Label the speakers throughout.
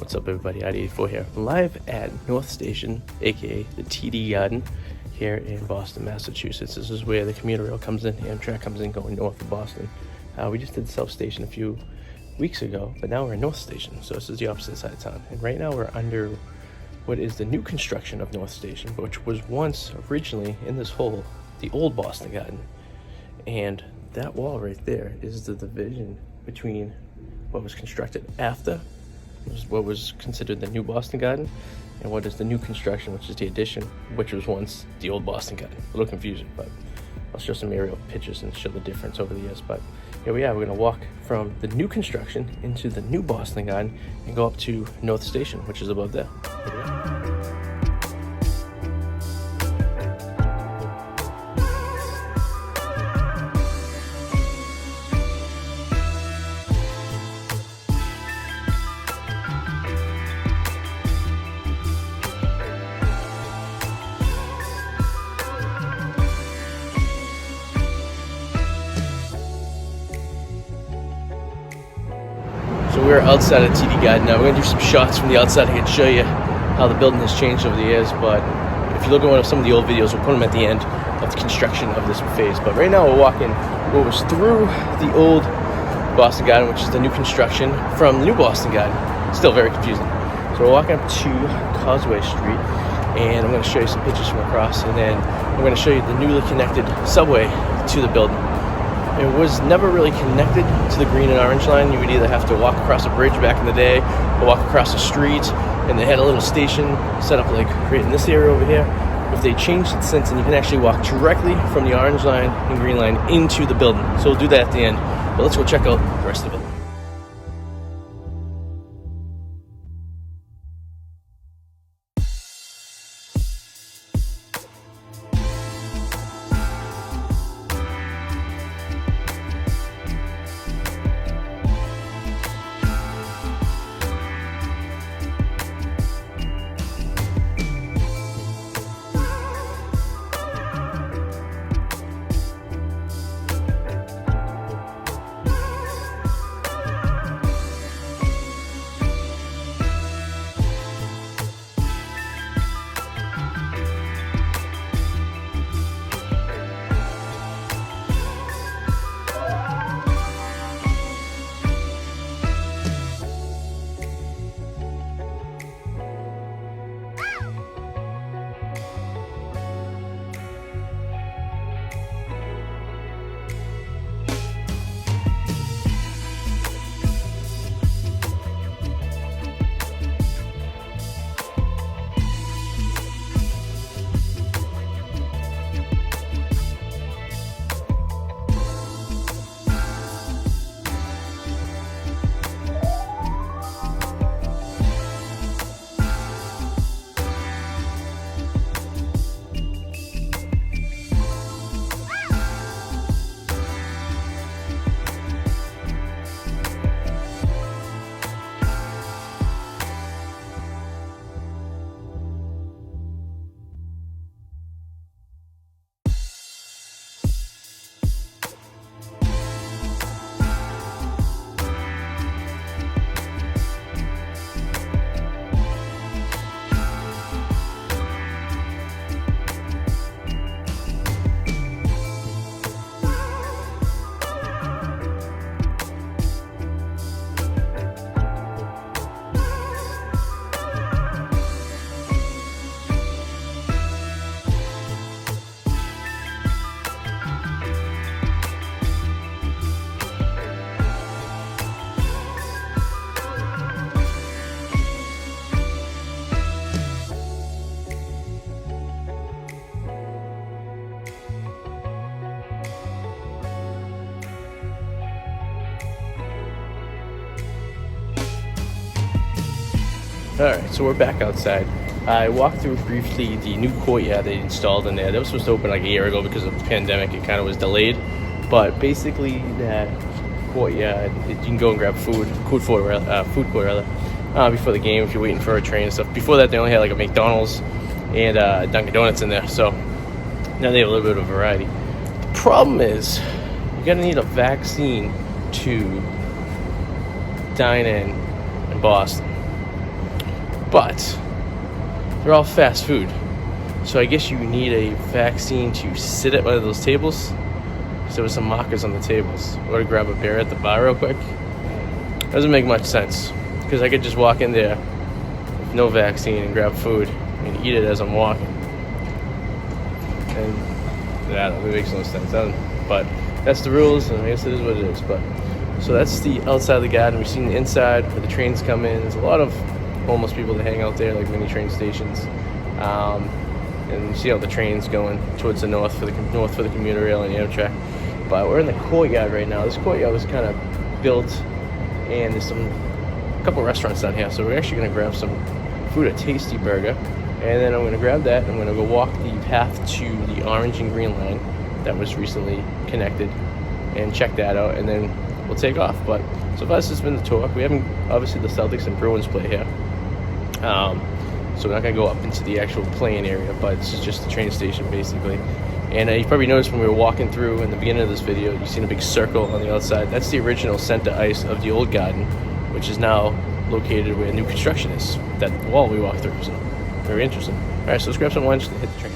Speaker 1: What's up, everybody? Arty84 here, live at North Station, aka the TD Garden, here in Boston, Massachusetts. This is where the commuter rail comes in, Amtrak comes in going north of Boston. We just did South Station a few weeks ago, but now we're in North Station, so this is the opposite side of town. And right now we're under what is the new construction of North Station, which was once originally in this hole, the old Boston Garden. And that wall right there is the division between what was constructed after what was considered the new Boston Garden and what is the new construction, which is the addition, which was once the old Boston Garden. A little confusing, but I'll show some aerial pictures and show the difference over the years. But here we are. We're going to walk from the new construction into the new Boston Garden and go up to North Station, which is above there. Here we go. So we're outside of TD Garden now. We're going to do some shots from the outside. I can show you how the building has changed over the years, but if you look at some of the old videos, we'll put them at the end of the construction of this phase. But right now we're walking what was through the old Boston Garden, which is the new construction from the new Boston Garden. Still very confusing. So we're walking up to Causeway Street, and I'm going to show you some pictures from across, and then I'm going to show you the newly connected subway to the building. It was never really connected to the green and orange line. You would either have to walk across a bridge back in the day or walk across the street, and they had a little station set up like right in this area over here. If they changed it since, and you can actually walk directly from the orange line and green line into the building. So we'll do that at the end, but let's go check out the rest of it. Alright, so we're back outside. I walked through briefly the new courtyard they installed in there. That was supposed to open like a year ago because of the pandemic. It kind of was delayed. But basically that courtyard, you can go and grab food court rather, before the game if you're waiting for a train and stuff. Before that, they only had like a McDonald's and Dunkin' Donuts in there. So now they have a little bit of variety. The problem is you're going to need a vaccine to dine in Boston. but they're all fast food. So I guess you need a vaccine to sit at one of those tables. So there was some markers on the tables. Or to grab a beer at the bar real quick. Doesn't make much sense, because I could just walk in there with no vaccine and grab food and eat it as I'm walking. And that makes no sense. But that's the rules, and I guess it is what it is. But so that's the outside of the garden. We've seen the inside where the trains come in. There's a lot of homeless people that hang out there, like mini train stations. And you see all the trains going towards the north for the commuter rail and Amtrak. But we're in the courtyard right now. This courtyard was kind of built, and there's a couple restaurants down here. So we're actually going to grab some food, a tasty burger, and then I'm going to grab that. I'm going to go walk the path to the orange and green line that was recently connected and check that out, and then we'll take off. But so far this has been the tour. We haven't, obviously the Celtics and Bruins play here. So we're not going to go up into the actual playing area, but this is just the train station basically. And you probably noticed when we were walking through in the beginning of this video, you've seen a big circle on the outside. That's the original center ice of the old garden, which is now located where new construction is. That wall we walked through, so very interesting. All right, so let's grab some lunch and hit the train.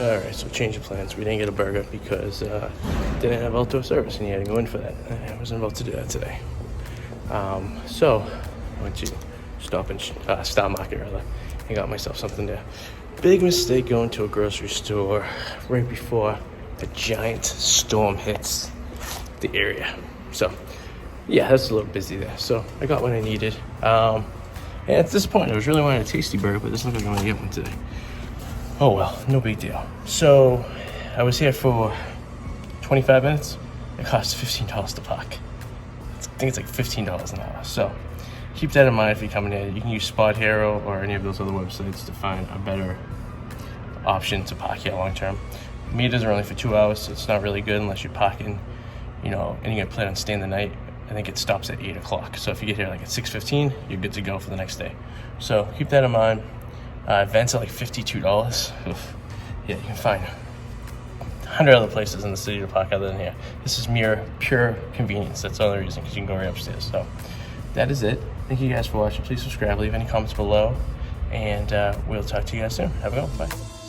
Speaker 1: Alright, so change of plans. We didn't get a burger because didn't have outdoor service and you had to go in for that. I wasn't about to do that today. So I went to Stop Market rather, and got myself something there. Big mistake going to a grocery store right before a giant storm hits the area. So yeah, that's a little busy there. So I got what I needed. And at this point, I was really wanting a tasty burger, but this looks like I'm gonna get one today. Oh well, no big deal. So I was here for 25 minutes. It cost $15 to park. I think it's like $15 an hour. So keep that in mind if you're coming here. You can use Spot Hero or any of those other websites to find a better option to park here long term. Meters are only for 2 hours, so it's not really good unless you're parking, and you're gonna plan on staying the night. I think it stops at 8 o'clock. So if you get here like at 6:15, you're good to go for the next day. So keep that in mind. Vents are like $52. Oof. Yeah, you can find 100 other places in the city to park other than here. This is pure convenience. That's the only reason, because you can go right upstairs. So that is it. Thank you guys for watching. Please subscribe, leave any comments below, and we'll talk to you guys soon. Have a good one. Bye.